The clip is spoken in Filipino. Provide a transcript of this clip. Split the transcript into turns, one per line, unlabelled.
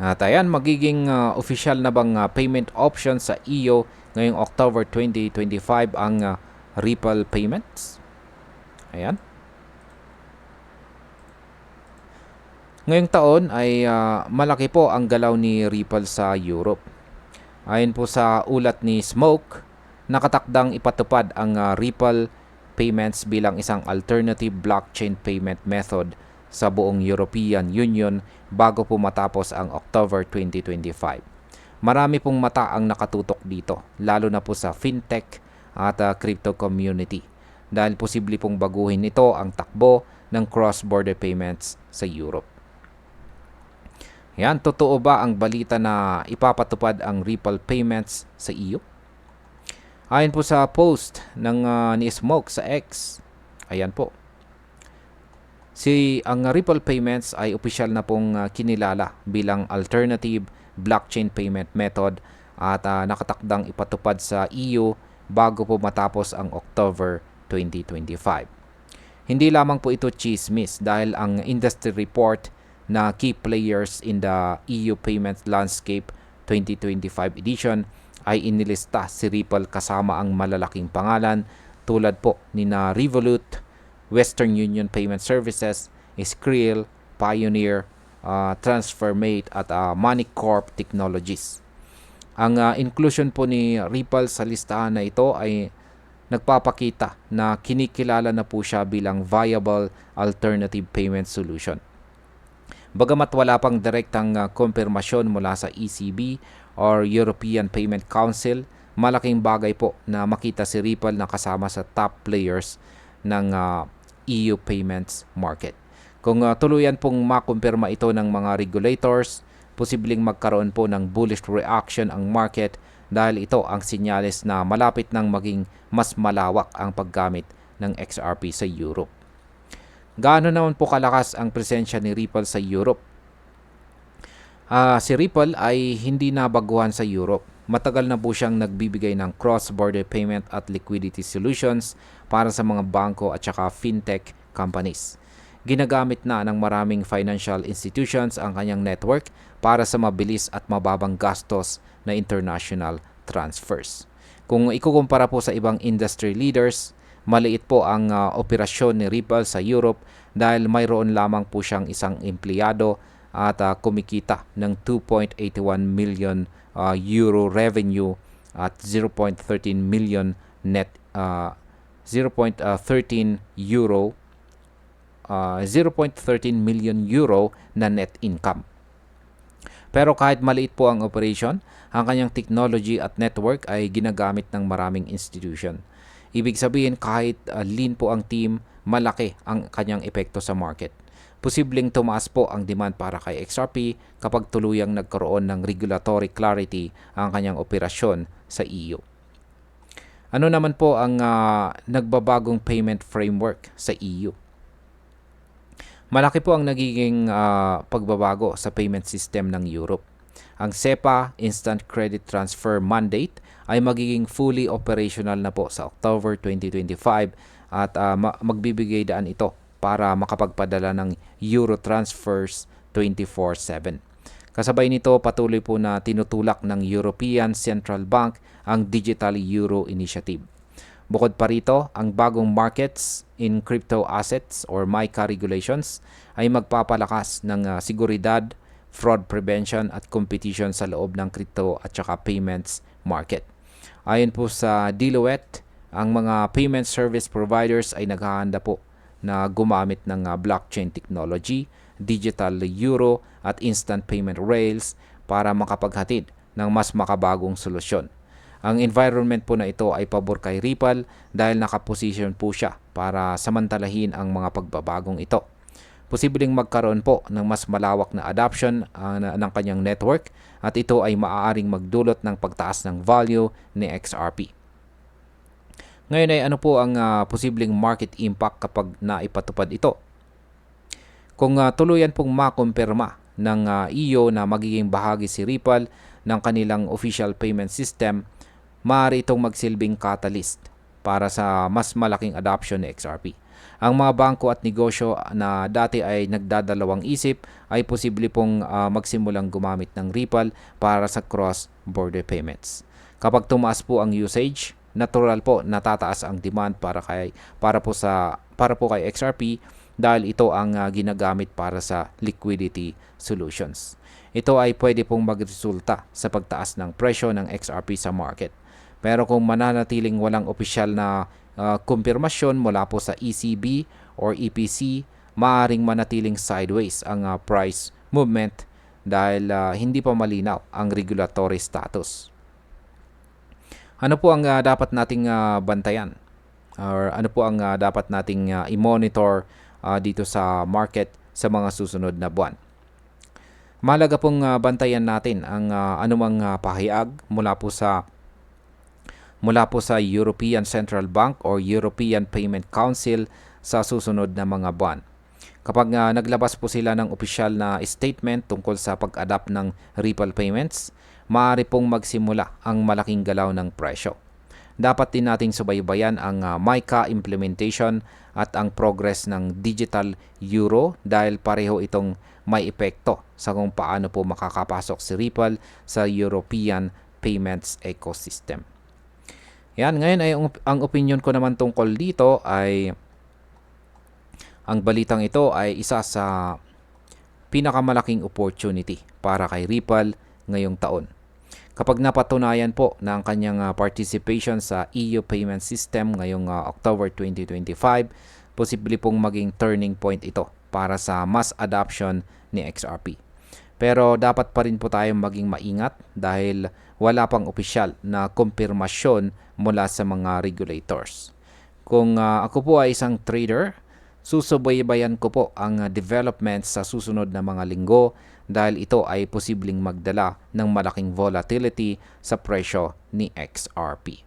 At ayan, magiging official na bang payment option sa EU ngayong October 2025 ang Ripple Payments? Ayan. Ngayong taon ay malaki po ang galaw ni Ripple sa Europe. Ayon po sa ulat ni Smoke, nakatakdang ipatupad ang Ripple Payments bilang isang alternative blockchain payment method sa buong European Union bago po matapos ang October 2025. Marami pong mata ang nakatutok dito, lalo na po sa fintech at crypto community dahil posible pong baguhin nito ang takbo ng cross-border payments sa Europe. Yan, totoo ba ang balita na ipapatupad ang Ripple Payments sa EU? Ayon po sa post ng ni Smoke sa X, ayan po. Ang Ripple Payments ay opisyal na pong kinilala bilang alternative blockchain payment method at nakatakdang ipatupad sa EU bago po matapos ang October 2025. Hindi lamang po ito chismis dahil ang industry report na Key Players in the EU Payments Landscape 2025 edition ay inilista si Ripple kasama ang malalaking pangalan tulad po ni na Revolut, Western Union Payment Services, Skrill, Pioneer, Transfermate at Moneycorp Technologies. Ang inclusion po ni Ripple sa listahan na ito ay nagpapakita na kinikilala na po siya bilang viable alternative payment solution. Bagamat wala pang direktang kumpirmasyon mula sa ECB or European Payment Council, malaking bagay po na makita si Ripple na kasama sa top players ng EU payments market. Kung tuluyan pong makumpirma ito ng mga regulators, posibleng magkaroon po ng bullish reaction ang market dahil ito ang senyales na malapit nang maging mas malawak ang paggamit ng XRP sa Europe. Gaano naman po kalakas ang presensya ni Ripple sa Europe? Si Ripple ay hindi nabaguhan sa Europe. Matagal na po siyang nagbibigay ng cross-border payment at liquidity solutions para sa mga bangko at saka fintech companies. Ginagamit na ng maraming financial institutions ang kanyang network para sa mabilis at mababang gastos na international transfers. Kung ikukumpara po sa ibang industry leaders, maliit po ang operasyon ni Ripple sa Europe dahil mayroon lamang po siyang isang empleyado at kumikita ng 2.81 million euro revenue at 0.13 million net 0.13 million euro na net income. Pero kahit maliit po ang operation, ang kanyang technology at network ay ginagamit ng maraming institution. Ibig sabihin kahit lean po ang team, malaki ang kanyang epekto sa market. Posibleng tumaas po ang demand para kay XRP kapag tuluyang nagkaroon ng regulatory clarity ang kanyang operasyon sa EU. Ano naman po ang nagbabagong payment framework sa EU? Malaki po ang nagiging pagbabago sa payment system ng Europe. Ang SEPA, Instant Credit Transfer Mandate, ay magiging fully operational na po sa October 2025 at magbibigay daan ito para makapagpadala ng euro transfers 24/7. Kasabay nito, patuloy po na tinutulak ng European Central Bank ang Digital Euro Initiative. Bukod pa rito, ang bagong markets in crypto assets or MiCA regulations ay magpapalakas ng seguridad, fraud prevention at competition sa loob ng crypto at saka payments market. Ayon po sa Deloitte, ang mga payment service providers ay naghahanda po na gumamit ng blockchain technology, digital euro at instant payment rails para makapaghatid ng mas makabagong solusyon. Ang environment po na ito ay pabor kay Ripple dahil nakaposition po siya para samantalahin ang mga pagbabagong ito. Posibleng magkaroon po ng mas malawak na adoption ng kanyang network at ito ay maaaring magdulot ng pagtaas ng value ni XRP. Ngayon ay ano po ang posibleng market impact kapag naipatupad ito? Kung tuluyan pong makumpirma ng EU na magiging bahagi si Ripple ng kanilang official payment system, maaari itong magsilbing catalyst para sa mas malaking adoption ni XRP. Ang mga bangko at negosyo na dati ay nagdadalawang isip ay posible pong magsimulang gumamit ng Ripple para sa cross-border payments. Kapag tumaas po ang usage, natural po natataas ang demand para po kay XRP dahil ito ang ginagamit para sa liquidity solutions. Ito ay pwede pong magresulta sa pagtaas ng presyo ng XRP sa market. Pero kung mananatiling walang opisyal na kumpirmasyon mula po sa ECB or EPC, maaaring manatiling sideways ang price movement dahil hindi pa malinaw ang regulatory status. Ano po ang dapat nating bantayan? Or ano po ang dapat nating i-monitor dito sa market sa mga susunod na buwan? Mahalaga pong bantayan natin ang anumang pahayag mula po sa European Central Bank or European Payment Council sa susunod na mga buwan. Kapag naglabas po sila ng opisyal na statement tungkol sa pag-adapt ng Ripple payments, maaari pong magsimula ang malaking galaw ng presyo. Dapat din nating subaybayan ang MiCA implementation at ang progress ng digital euro dahil pareho itong may epekto sa kung paano po makakapasok si Ripple sa European payments ecosystem. Yan, ngayon ay ang opinion ko naman tungkol dito ay ang balitang ito ay isa sa pinakamalaking opportunity para kay Ripple ngayong taon. Kapag napatunayan po na ang kanyang participation sa EU payment system ngayong October 2025, posible pong maging turning point ito para sa mass adoption ni XRP. Pero dapat pa rin po tayong maging maingat dahil wala pang opisyal na kumpirmasyon mula sa mga regulators. Kung ako po ay isang trader, susubaybayan ko po ang developments sa susunod na mga linggo dahil ito ay posibleng magdala ng malaking volatility sa presyo ni XRP.